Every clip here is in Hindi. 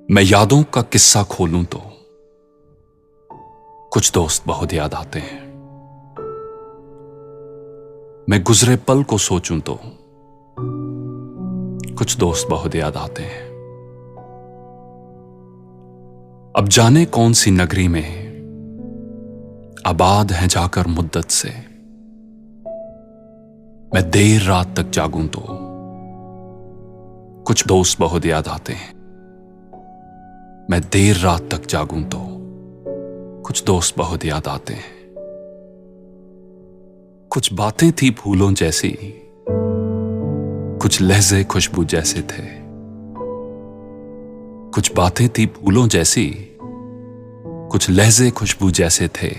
मैं यादों का किस्सा खोलूं तो कुछ दोस्त बहुत याद आते हैं। मैं गुजरे पल को सोचूं तो कुछ दोस्त बहुत याद आते हैं। अब जाने कौन सी नगरी में आबाद हैं जाकर मुद्दत से, मैं देर रात तक जागूं तो कुछ दोस्त बहुत याद आते हैं। मैं देर रात तक जागूं तो कुछ दोस्त बहुत याद आते हैं। कुछ बातें थी फूलों जैसी, कुछ लहजे खुशबू जैसे थे। कुछ बातें थी फूलों जैसी, कुछ लहजे खुशबू जैसे थे।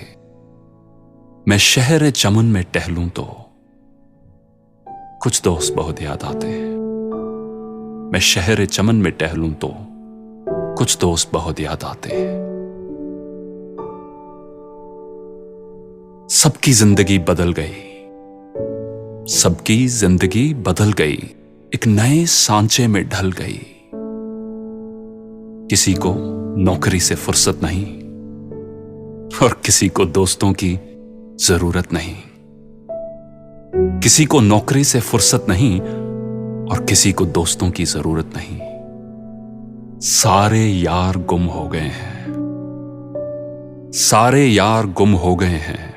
मैं शहर चमन में टहलूं तो कुछ दोस्त बहुत याद आते हैं। मैं शहर चमन में टहलूं तो कुछ दोस्त बहुत याद आते हैं। सबकी जिंदगी बदल गई, सबकी जिंदगी बदल गई, एक नए सांचे में ढल गई। किसी को नौकरी से फुर्सत नहीं और किसी को दोस्तों की जरूरत नहीं। किसी को नौकरी से फुर्सत नहीं और किसी को दोस्तों की जरूरत नहीं। सारे यार गुम हो गए हैं, सारे यार गुम हो गए हैं।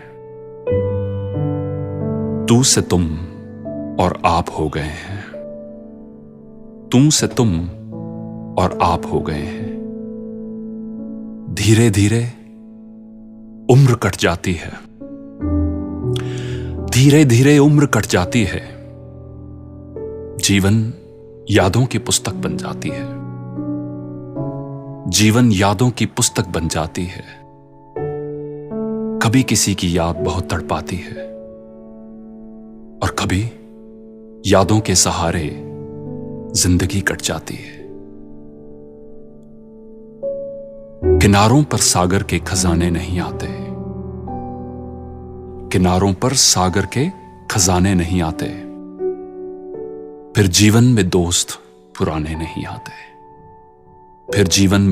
तू से तुम और आप हो गए हैं, तू से तुम और आप हो गए हैं। धीरे धीरे उम्र कट जाती है, धीरे धीरे उम्र कट जाती है। जीवन यादों की पुस्तक बन जाती है, जीवन यादों की पुस्तक बन जाती है। कभी किसी की याद बहुत तड़पाती है और कभी यादों के सहारे जिंदगी कट जाती है। किनारों पर सागर के खजाने नहीं आते, किनारों पर सागर के खजाने नहीं आते। फिर जीवन में दोस्त पुराने नहीं आते, फिर जीवन में